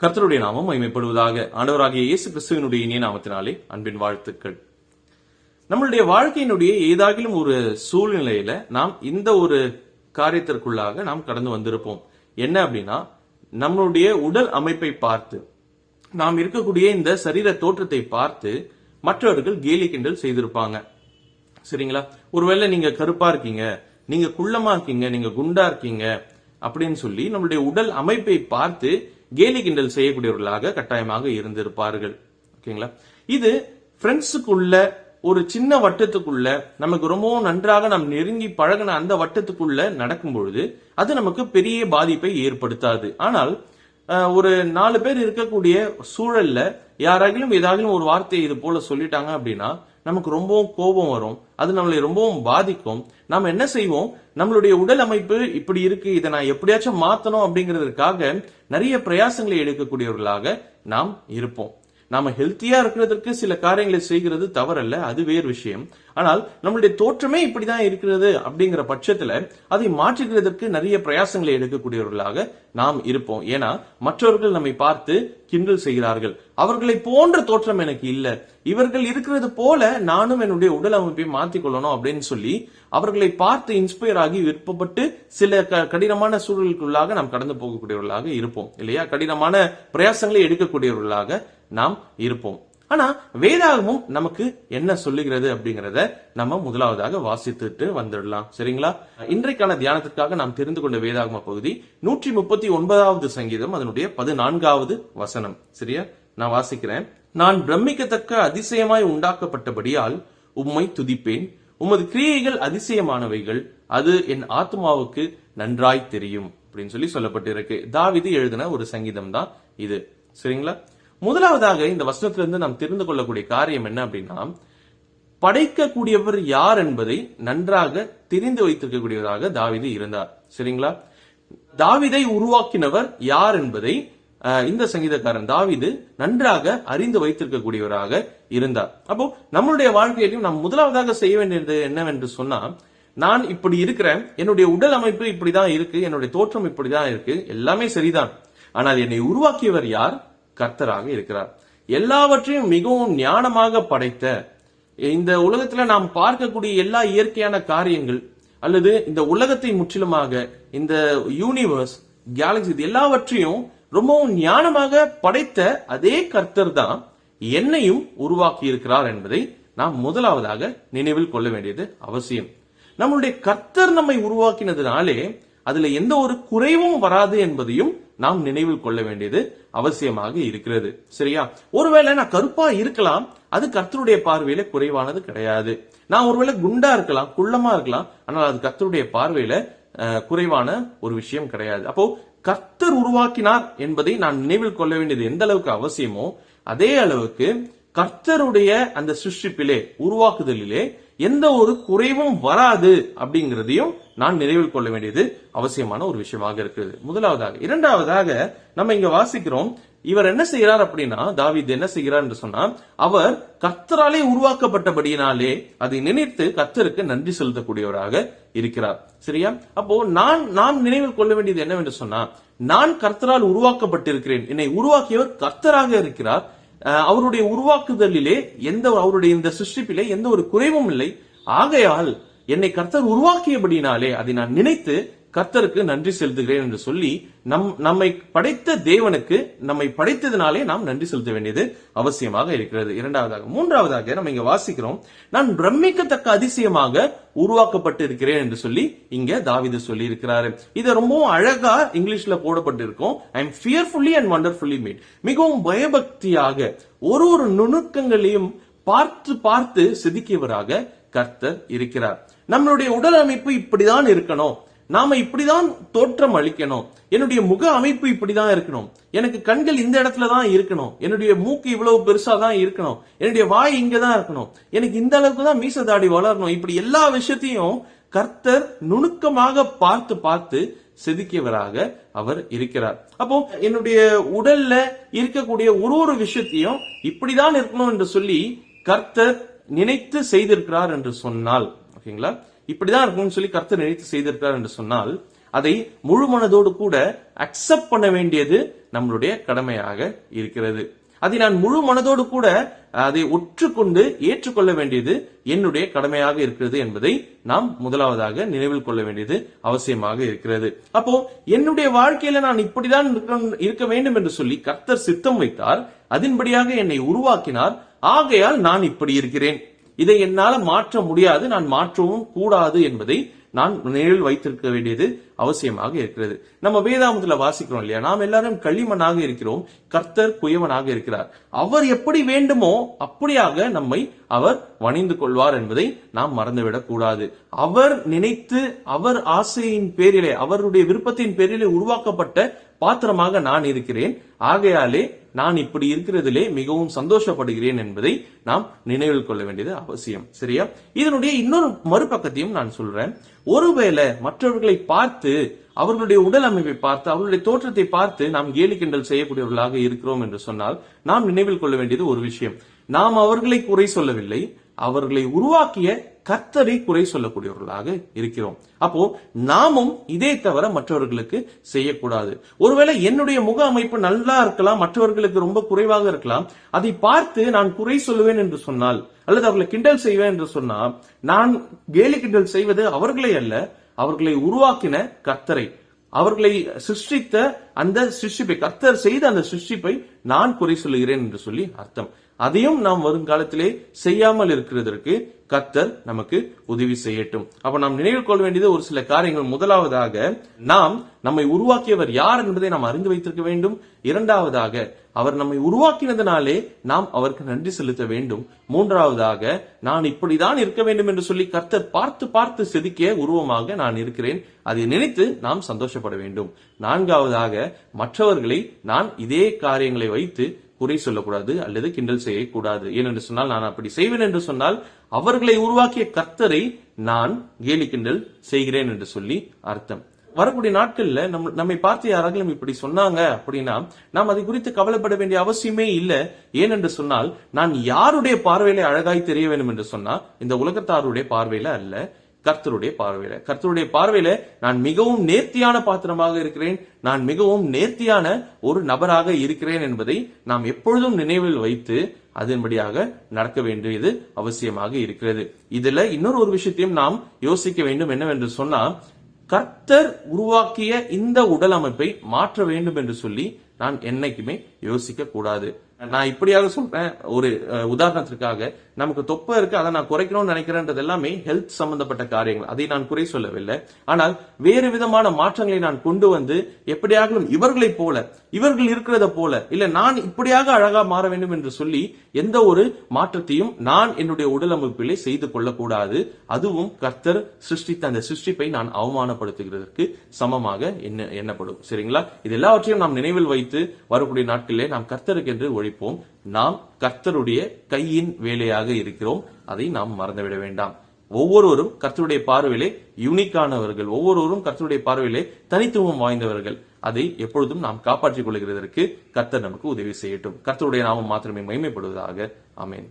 கர்த்தருடைய நாமம் மகிமைப்படுவதாக. ஆண்டவராகிய இயேசு கிறிஸ்துவினுடைய இனிய நாமத்தினாலே அன்பின் வாழ்த்துக்கள். நம்மளுடைய வாழ்க்கையினுடைய ஏதாகிலும் ஒரு சூழ்நிலையில நாம் இந்த ஒரு காரியத்திற்குள்ளாக நாம் கடந்து வந்திருப்போம். என்ன அப்படின்னா, நம்மளுடைய உடல் அமைப்பை பார்த்து, நாம் இருக்கக்கூடிய இந்த சரீர தோற்றத்தை பார்த்து மற்றவர்கள் கேலி கிண்டல் செய்திருப்பாங்க. சரிங்களா? ஒருவேளை நீங்க கருப்பா இருக்கீங்க, நீங்க குள்ளமா இருக்கீங்க, நீங்க குண்டா இருக்கீங்க அப்படின்னு சொல்லி நம்மளுடைய உடல் அமைப்பை பார்த்து கேலி கிண்டல் செய்யக்கூடியவர்களாக கட்டாயமாக இருந்திருப்பார்கள். ஓகேங்களா? இது ஃப்ரெண்ட்ஸுக்குள்ள ஒரு சின்ன வட்டத்துக்குள்ள நமக்கு ரொம்பவும் நன்றாக நாம் நெருங்கி பழகின அந்த வட்டத்துக்குள்ள நடக்கும் பொழுது அது நமக்கு பெரிய பாதிப்பை ஏற்படுத்தாது. ஆனால் ஒரு 4 பேர் இருக்கக்கூடிய சூழல்ல யாராகிலும் ஏதாகிலும் ஒரு வார்த்தையை இது போல சொல்லிட்டாங்க அப்படின்னா நமக்கு ரொம்பவும் கோபம் வரும். அது நம்மளை ரொம்பவும் பாதிக்கும். நாம என்ன செய்வோம்? நம்மளுடைய உடல் அமைப்பு இப்படி இருக்கு, இதை நான் எப்படியாச்சும் மாத்தணும் அப்படிங்கிறதுக்காக நிறைய பிரயாசங்களை எடுக்கக்கூடியவர்களாக நாம் இருப்போம். நாம ஹெல்த்தியா இருக்கிறதுக்கு சில காரியங்களை செய்கிறது தவறல்ல, அது வேறு விஷயம். ஆனால் நம்மளுடைய தோற்றமே இப்படிதான் இருக்கிறது அப்படிங்கிற பட்சத்துல அதை மாற்றுகிறதற்கு நிறைய பிரயாசங்களை எடுக்கக்கூடியவர்களாக நாம் இருப்போம். ஏன்னா மற்றவர்கள் நம்மை பார்த்து கிண்டல் செய்கிறார்கள். அவர்களை போன்ற தோற்றம் எனக்கு இல்ல, இவர்கள் இருக்கிறது போல நானும் என்னுடைய உடல் அமைப்பை மாற்றிக்கொள்ளணும் அப்படின்னு சொல்லி அவர்களை பார்த்து இன்ஸ்பயர் ஆகி விருப்பப்பட்டு சில கடினமான சூழலுக்குள்ளாக நாம் கடந்து போகக்கூடியவர்களாக இருப்போம் இல்லையா? கடினமான பிரயாசங்களை எடுக்கக்கூடியவர்களாக நாம் இருப்போம். ஆனா வேதாகமும் நமக்கு என்ன சொல்லுகிறது அப்படிங்கறத நம்ம முதலாவதாக வாசித்துட்டு வந்துடலாம். சரிங்களா? இன்றைக்கான தியானத்திற்காக நாம் தெரிந்து கொண்ட வேதாகம பகுதி 139வது சங்கீதம், அதனுடைய 14வது வசனம். சரியா? நான் வாசிக்கிறேன். நான் பிரமிக்கத்தக்க அதிசயமாய் உண்டாக்கப்பட்டபடியால் உம்மை துதிப்பேன், உமது கிரியைகள் அதிசயமானவைகள், அது என் ஆத்மாவுக்கு நன்றாய் தெரியும் அப்படின்னு சொல்லப்பட்டிருக்கு. தாவீது எழுதின ஒரு சங்கீதம் தான் இது. சரிங்களா? முதலாவதாக இந்த வசனத்திலிருந்து நாம் தெரிந்து கொள்ளக்கூடிய காரியம் என்ன அப்படின்னா, படைக்கக்கூடியவர் யார் என்பதை நன்றாக தெரிந்து வைத்திருக்கக்கூடியவராக தாவீது இருந்தார். சரிங்களா? தாவீதை உருவாக்கினவர் யார் என்பதை இந்த சங்கீதக்காரன் தாவீது நன்றாக அறிந்து வைத்திருக்கக்கூடியவராக இருந்தார். அப்போ நம்மளுடைய வாழ்க்கையிலும் நாம் முதலாவதாக செய்ய வேண்டியது என்னவென்று சொன்னா, நான் இப்படி இருக்கிறேன், என்னுடைய உடல் அமைப்பு இப்படிதான் இருக்கு, என்னுடைய தோற்றம் இப்படிதான் இருக்கு, எல்லாமே சரிதான். ஆனால் என்னை உருவாக்கியவர் யார்? கர்த்தராக இருக்கிறார். எல்லாவற்றையும் மிகவும் ஞானமாக படைத்த, இந்த உலகத்துல நாம் பார்க்கக்கூடிய எல்லா இயற்கையான காரியங்கள் அல்லது இந்த உலகத்தை முற்றிலுமாக, இந்த யூனிவர்ஸ், கேலக்சி, இது எல்லாவற்றையும் ரொம்பவும் ஞானமாக படைத்த அதே கர்த்தர் தான் என்னையும் உருவாக்கி இருக்கிறார் என்பதை நாம் முதலாவதாக நினைவில் கொள்ள வேண்டியது அவசியம். நம்மளுடைய கர்த்தர் நம்மை உருவாக்கினதுனாலே அதுல எந்த ஒரு குறைவும் வராது என்பதையும் நாம் நினைவில் கொள்ள வேண்டியது அவசியமாக இருக்கிறது. சரியா? ஒருவேளை நான் கருப்பா இருக்கலாம், அது கர்த்தருடைய பார்வையில குறைவானது கிடையாது. நான் ஒருவேளை குண்டா இருக்கலாம், குள்ளமா இருக்கலாம், ஆனால் அது கர்த்தருடைய பார்வையில குறைவான ஒரு விஷயம் கிடையாது. அப்போ கர்த்தர் உருவாக்கினார் என்பதை நான் நினைவில் கொள்ள வேண்டியது எந்த அளவுக்கு அவசியமோ அதே அளவுக்கு கர்த்தருடைய அந்த சிருஷ்டிப்பிலே, உருவாக்குதலிலே எந்த ஒரு குறைவும் வராது அப்படிங்கிறதையும் நான் நினைவில் கொள்ள வேண்டியது அவசியமான ஒரு விஷயமாக இருக்குது. முதலாவதாக. இரண்டாவதாக நம்ம இங்க வாசிக்கிறோம், இவர் என்ன செய்கிறார் அப்படின்னா, தாவீது என்ன செய்கிறார் என்று சொன்னா, அவர் கர்த்தராலே உருவாக்கப்பட்டபடியினாலே அதை நினைத்து கர்த்தருக்கு நன்றி செலுத்தக்கூடியவராக இருக்கிறார். சரியா? அப்போ நாம் நினைவில் கொள்ள வேண்டியது என்னவென்று சொன்னா, நான் கர்த்தரால் உருவாக்கப்பட்டிருக்கிறேன், என்னை உருவாக்கியவர் கர்த்தராக இருக்கிறார், அவருடைய உருவாக்குதலிலே அவருடைய இந்த சிருஷ்டிப்பிலே எந்த ஒரு குறைவும் இல்லை. ஆகையால் என்னை கர்த்தர் உருவாக்கியபடினாலே அதை நான் நினைத்து கர்த்தருக்கு நன்றி செலுத்துகிறேன் என்று சொல்லி நம்மை படைத்த தேவனுக்கு, நம்மை படைத்ததினாலே நாம் நன்றி செலுத்த வேண்டியது அவசியமாக இருக்கிறது. இரண்டாவதாக. மூன்றாவதாக நம்ம இங்க வாசிக்கிறோம், நான் பிரமிக்கத்தக்க அதிசயமாக உருவாக்கப்பட்டு இருக்கிறேன் என்று சொல்லி இங்க தாவீது சொல்லி இருக்கிறாரு. இது ரொம்பவும் அழகா இங்கிலீஷ்ல போடப்பட்டிருக்கும். I am fearfully and wonderfully made. மிகவும் பயபக்தியாக ஒரு நுணுக்கங்களையும் பார்த்து பார்த்து செதுக்கியவராக கர்த்தர் இருக்கிறார். நம்மளுடைய உடல் அமைப்பு இப்படிதான் இருக்கணும், நாம இப்படிதான் தோற்றம் அளிக்கணும், என்னுடைய முக அமைப்பு இப்படிதான் இருக்கணும், எனக்கு கண்கள் இந்த இடத்துல தான் இருக்கணும், என்னுடைய மூக்கு இவ்வளவு பெருசா தான் இருக்கணும், என்னுடைய வாய் இங்கதான் இருக்கணும், எனக்கு இந்த அளவுக்கு தான் மீச தாடி வளரணும், இப்படி எல்லா விஷயத்தையும் கர்த்தர் நுணுக்கமாக பார்த்து பார்த்து செதுக்கியவராக அவர் இருக்கிறார். அப்போ என்னுடைய உடல்ல இருக்கக்கூடிய ஒரு விஷயத்தையும் இப்படிதான் இருக்கணும் என்று சொல்லி கர்த்தர் நினைத்து செய்திருக்கிறார் என்று சொன்னால், ஓகேங்களா, இப்படிதான் இருக்கணும்னு சொல்லி கர்த்தர் நினைத்து செய்திருக்கிறார் என்று சொன்னால் அதை முழு மனதோடு கூட அக்செப்ட் பண்ண வேண்டியது நம்மளுடைய கடமையாக இருக்கிறது. அதை நான் முழு மனதோடு கூட அதை ஒற்றுக்கொண்டு ஏற்றுக்கொள்ள வேண்டியது என்னுடைய கடமையாக இருக்கிறது என்பதை நாம் முதலாவதாக நினைவில் கொள்ள வேண்டியது அவசியமாக இருக்கிறது. அப்போ என்னுடைய வாழ்க்கையில நான் இப்படிதான் இருக்க வேண்டும் என்று சொல்லி கர்த்தர் சித்தம் வைத்தார், அதன்படியாக என்னை உருவாக்கினார். ஆகையால் நான் இப்படி இருக்கிறேன், இதை என்னால மாற்ற முடியாது, நான் மாற்றவும் கூடாது என்பதை நான் நினைவில் வைத்திருக்க வேண்டியது அவசியமாக இருக்கிறது. நம்ம வேதாகமத்துல வாசிக்கிறோம் இல்லையா, நாம் எல்லாரும் களிமண்ணாக இருக்கிறோம், கர்த்தர் குயவனாக இருக்கிறார். அவர் எப்படி வேண்டுமோ அப்படியாக நம்மை அவர் வணிந்து கொள்வார் என்பதை நாம் மறந்துவிடக் கூடாது. அவர் நினைத்து அவர் ஆசையின் பேரிலே அவருடைய விருப்பத்தின் பேரிலே உருவாக்கப்பட்ட பாத்திரமாக நான் இருக்கிறேன். ஆகையாலே நான் இப்படி இருக்கிறதிலே மிகவும் சந்தோஷப்படுகிறேன் என்பதை நாம் நினைவில் கொள்ள வேண்டியது அவசியம். சரியா? இதனுடைய இன்னொரு மறுபக்கத்தையும் நான் சொல்றேன். ஒருவேளை மற்றவர்களை பார்த்து, அவர்களுடைய உடல் அமைப்பை பார்த்து, அவர்களுடைய தோற்றத்தை பார்த்து நாம் கேலி கிண்டல் செய்யக்கூடியவர்களாக இருக்கிறோம் என்று சொன்னால் நாம் நினைவில் கொள்ள வேண்டியது ஒரு விஷயம். நாம் அவர்களை குறை சொல்லவில்லை, அவர்களை உருவாக்கிய கர்த்தரை குறை சொல்லக்கூடியவர்களாக இருக்கிறோம். அப்போ நாமும் இதே தவிர மற்றவர்களுக்கு செய்யக்கூடாது. ஒருவேளை என்னுடைய முக அமைப்பு நல்லா இருக்கலாம், மற்றவர்களுக்கு ரொம்ப குறைவாக இருக்கலாம், அதை பார்த்து நான் குறை சொல்லுவேன் என்று சொன்னால், அல்லது அவர்களை கிண்டல் செய்வேன் என்று சொன்னால், நான் கேலி கிண்டல் செய்வது அவர்களை அல்ல, அவர்களை உருவாக்கின கர்த்தரை, அவர்களை சிருஷ்டித்த அந்த சிருஷ்டிப்பை, கர்த்தர் செய்த அந்த சிருஷ்டிப்பை நான் குறை சொல்லுகிறேன் என்று சொல்லி அர்த்தம். அதையும் நாம் வருங்காலத்திலே செய்யாமல் இருக்கிறதற்கு கர்த்தர் நமக்கு உதவி செய்யட்டும். அப்ப நாம் நினைவில் கொள்ள வேண்டியது ஒரு சில காரியங்கள். முதலாவதாக, நாம் நம்மை உருவாக்கியவர் யார் என்பதை நாம் அறிந்து வைத்திருக்க வேண்டும். இரண்டாவதாக, அவர் நம்மை உருவாக்கினதனாலே நாம் அவருக்கு நன்றி செலுத்த வேண்டும். மூன்றாவதாக, நான் இப்படிதான் இருக்க வேண்டும் என்று சொல்லி கர்த்தர் பார்த்து பார்த்து செதுக்கிய உருவமாக நான் இருக்கிறேன், அதை நினைத்து நாம் சந்தோஷப்பட வேண்டும். நான்காவதாக, மற்றவர்களை நான் இதே காரியங்களை வைத்து குறை சொல்லக்கூடாது அல்லது கிண்டல் செய்யக்கூடாது. ஏனென்று சொன்னால், நான் அப்படி செய்வேன் என்று சொன்னால் அவர்களை உருவாக்கிய கர்த்தரை நான் கேலி கிண்டல் செய்கிறேன் என்று சொல்லி அர்த்தம். வரக்கூடிய நாட்கள்ல நம்மை பார்த்து யாராவது இப்படி சொன்னாங்க அப்படின்னா நாம் அதை குறித்து கவலைப்பட வேண்டிய அவசியமே இல்லை. ஏனென்று சொன்னால், நான் யாருடைய பார்வையில அழகாய் தெரிய வேண்டும் என்று சொன்னா இந்த உலகத்தாருடைய பார்வையில அல்ல, கர்த்தருடைய பார்வையில. கர்த்தருடைய பார்வையில நான் மிகவும் நேர்த்தியான பாத்திரமாக இருக்கிறேன், நான் மிகவும் நேர்த்தியான ஒரு நபராக இருக்கிறேன் என்பதை நாம் எப்பொழுதும் நினைவில் வைத்து அதன்படியாக நடக்க வேண்டியது அவசியமாக இருக்கிறது. இதுல இன்னொரு ஒரு விஷயத்தையும் நாம் யோசிக்க வேண்டும். என்னவென்று சொன்னா, கர்த்தர் உருவாக்கிய இந்த உடல் அமைப்பை மாற்ற வேண்டும் என்று சொல்லி நான் என்னைக்குமே யோசிக்க கூடாது. நான் இப்படியாக சொல்றேன், ஒரு உதாரணத்திற்காக, நமக்கு தொப்பை இருக்கு, அதை நான் குறைக்கணும்னு நினைக்கிறேன்றது எல்லாமே ஹெல்த் சம்பந்தப்பட்ட காரியங்கள், அதை நான் குறை சொல்லவில்லை. ஆனால் வேறு விதமான மாற்றங்களை நான் கொண்டு வந்து எப்படியாக இவர்களை போல, இவர்கள் இருக்கிறத போல, இல்ல நான் இப்படியாக அழகா மாற வேண்டும் என்று சொல்லி எந்த ஒரு மாற்றத்தையும் நான் என்னுடைய உடல் அமைப்பிலே செய்து கொள்ளக்கூடாது. அதுவும் கர்த்தர் சிருஷ்டித்த அந்த சிருஷ்டிப்பை நான் அவமானப்படுத்துகிறதற்கு சமமாக எண்ணப்படும். சரிங்களா? இது எல்லாவற்றையும் நாம் நினைவில் வைத்து வரக்கூடிய நாட்களிலே நாம் கர்த்தருக்கு என்று ஒழிப்போம். நாம் கர்த்தருடைய கையின் வேலையாக இருக்கிறோம், அதை நாம் மறந்துவிட வேண்டாம். ஒவ்வொருவரும் கர்த்தருடைய பார்வையிலே யூனிக்கானவர்கள், ஒவ்வொருவரும் கர்த்தருடைய பார்வையிலே தனித்துவம் வாய்ந்தவர்கள். அதை எப்பொழுதும் நாம் காப்பாற்றிக் கொள்கிறதற்கு கர்த்தர் நமக்கு உதவி செய்யட்டும். கர்த்தருடைய நாமம் மாத்திரமே மகிமைப்படுவதாக. ஆமென்.